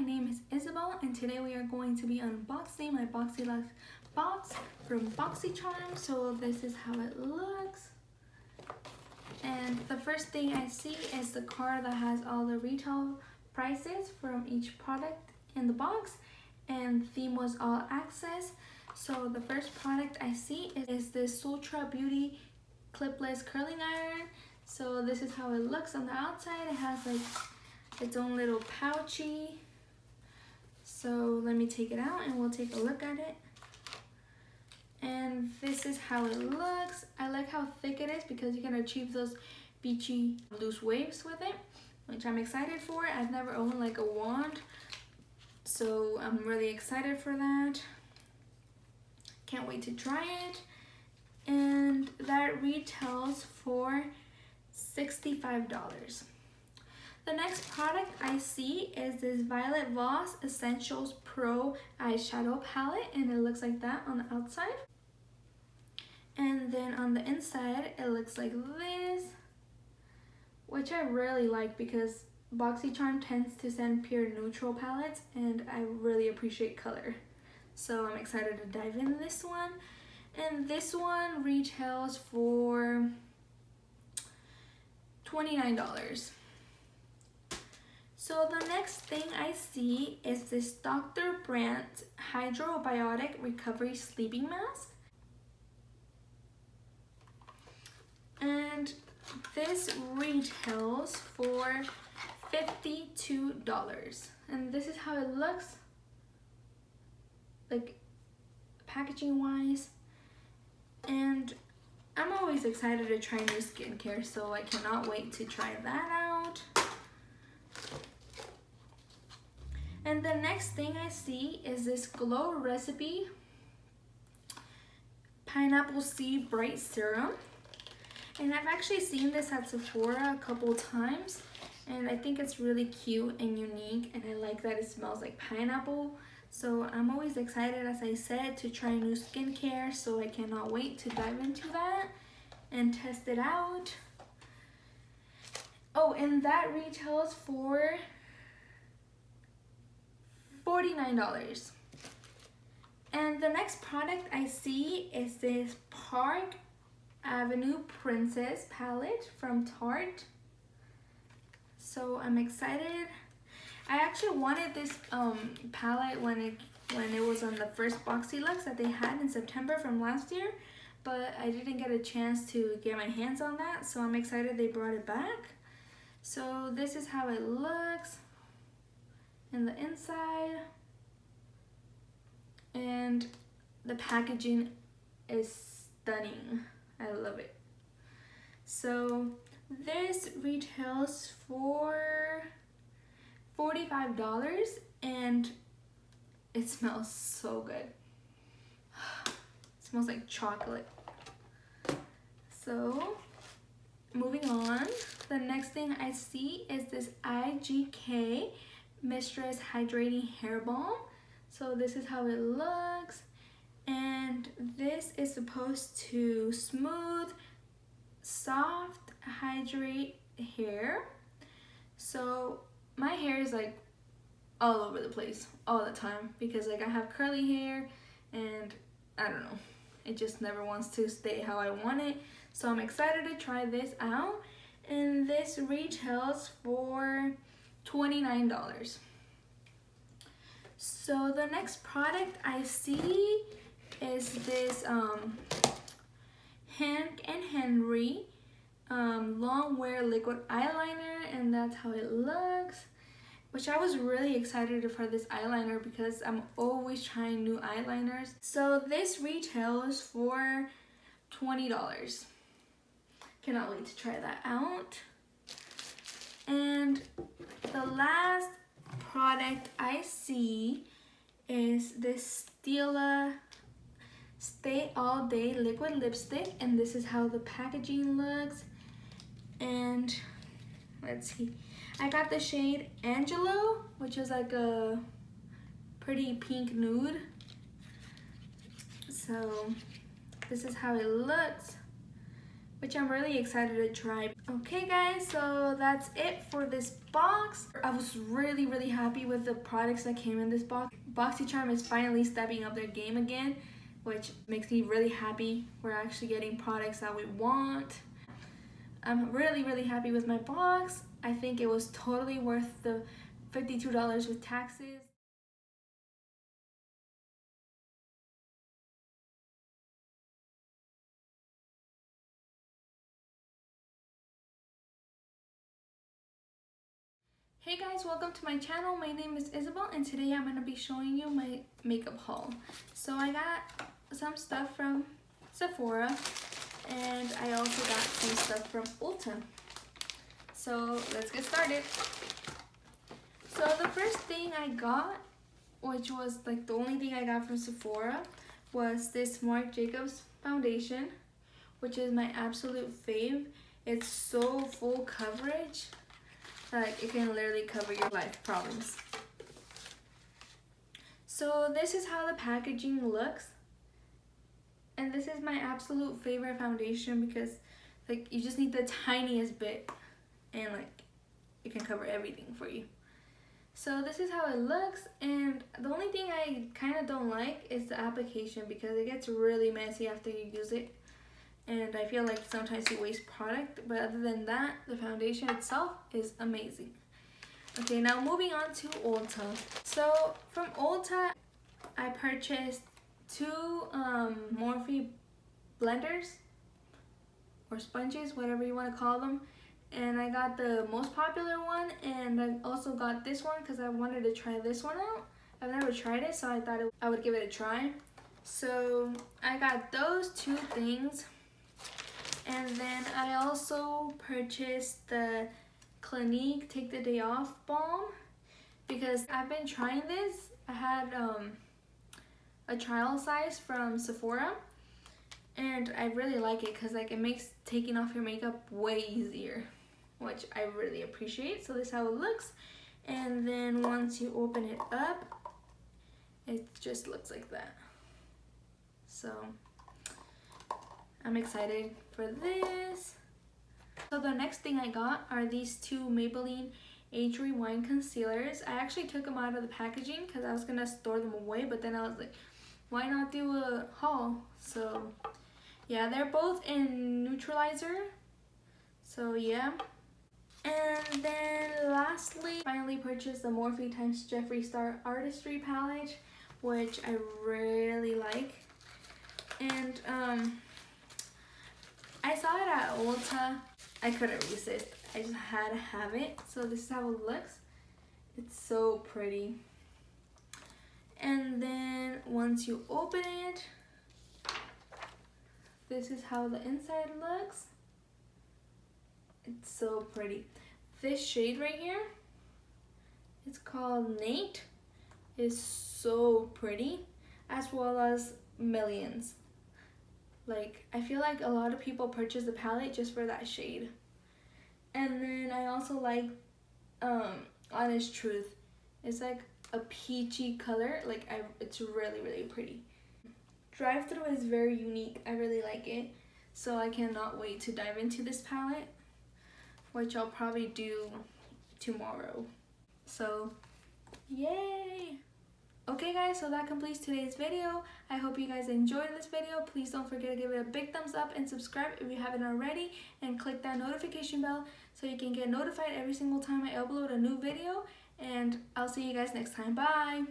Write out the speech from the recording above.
name is Isabel and today we are going to be unboxing my Boxyluxe box from Boxycharm. So this is how it looks. And the first thing I see is the card that has all the retail prices from each product in the box, and theme was all access. So the first product I see is this Sultra Beauty clipless curling iron. So this is how it looks on the outside. It has like its own little pouchy. So let me take it out and we'll take a look at it. And this is how it looks. I like how thick it is because you can achieve those beachy loose waves with it, which I'm excited for. I've never owned like a wand, so I'm really excited for that. Can't wait to try it. And that retails for $65. The next product I see is this Violet Voss Essentials Pro eyeshadow palette, and it looks like that on the outside. And then on the inside it looks like this, which I really like because Boxycharm tends to send pure neutral palettes and I really appreciate color. So I'm excited to dive into this one. And this one retails for $29. So the next thing I see is this Dr. Brandt Hydrobiotic Recovery Sleeping Mask. And this retails for $52. And this is how it looks, like packaging wise. And I'm always excited to try new skincare, so I cannot wait to try that out. And the next thing I see is this Glow Recipe Pineapple Seed Bright Serum. And I've actually seen this at Sephora a couple times, and I think it's really cute and unique, and I like that it smells like pineapple. So I'm always excited, as I said, to try new skincare, so I cannot wait to dive into that and test it out. Oh, and that retails for $49. And the next product I see is this Park Avenue Princess palette from Tarte. So I'm excited. I actually wanted this palette when it was on the first Boxyluxe that they had in September from last year, but I didn't get a chance to get my hands on that, so I'm excited they brought it back. So this is how it looks in the inside, and the packaging is stunning. I love it. So this retails for $45 and it smells so good. It smells like chocolate. So moving on, the next thing I see is this IGK Mistress Hydrating Hair Balm. So this is how it looks, and this is supposed to smooth, soft, hydrate hair. So my hair is like all over the place all the time because like I have curly hair and I don't know, it just never wants to stay how I want it. So I'm excited to try this out, and this retails for $29. So the next product I see is this Hank and Henry long wear liquid eyeliner, and that's how it looks, which I was really excited for this eyeliner because I'm always trying new eyeliners. So this retails for $20. Cannot wait to try that out. And the last product I see is this Stila Stay All Day liquid lipstick, and this is how the packaging looks. And let's see, I got the shade Angelo, which is like a pretty pink nude. So this is how it looks. which I'm really excited to try. Okay guys, so that's it for this box. I was really happy with the products that came in this box. Boxycharm is finally stepping up their game again, which makes me really happy. We're actually getting products that we want. I'm really happy with my box. I think it was totally worth the $52 with taxes. Hey guys, welcome to my channel. My name is Isabel and today I'm going to be showing you my makeup haul. So I got some stuff from Sephora and I also got some stuff from Ulta. So let's get started. So the first thing I got, which was like the only thing I got from Sephora, was this Marc Jacobs foundation, which is my absolute fave. It's so full coverage. Like it can literally cover your life problems. So this is how the packaging looks. And this is my absolute favorite foundation because like you just need the tiniest bit and like it can cover everything for you. So this is how it looks, and the only thing I kind of don't like is the application because it gets really messy after you use it. And I feel like sometimes you waste product, but other than that, the foundation itself is amazing. Okay, now moving on to Ulta. So from Ulta, I purchased two Morphe blenders or sponges, whatever you want to call them. And I got the most popular one, and I also got this one because I wanted to try this one out. I've never tried it, so I thought I would give it a try. So I got those two things. And then I also purchased the Clinique Take the Day Off Balm because I've been trying this. I had a trial size from Sephora and I really like it because like it makes taking off your makeup way easier, which I really appreciate. So this is how it looks, and then once you open it up, it just looks like that. So I'm excited for this. So the next thing I got are these two Maybelline Age Rewind concealers. I actually took them out of the packaging because I was gonna store them away, but then I was like, why not do a haul? So yeah, they're both in neutralizer. So yeah. And then lastly, finally purchased the Morphe x Jeffree Star Artistry palette, which I really like. And I saw it at Ulta. I couldn't resist. I just had to have it. So this is how it looks. It's so pretty. And then once you open it, this is how the inside looks. It's so pretty. This shade right here, it's called Nate, is so pretty, as well as Millions. Like, I feel like a lot of people purchase the palette just for that shade. And then I also like Honest Truth. It's like a peachy color. Like, it's really pretty. Drive Through is very unique. I really like it. So I cannot wait to dive into this palette, which I'll probably do tomorrow. So, yay! Okay guys, so that completes today's video. I hope you guys enjoyed this video. Please don't forget to give it a big thumbs up and subscribe if you haven't already, and click that notification bell so you can get notified every single time I upload a new video. And I'll see you guys next time. Bye!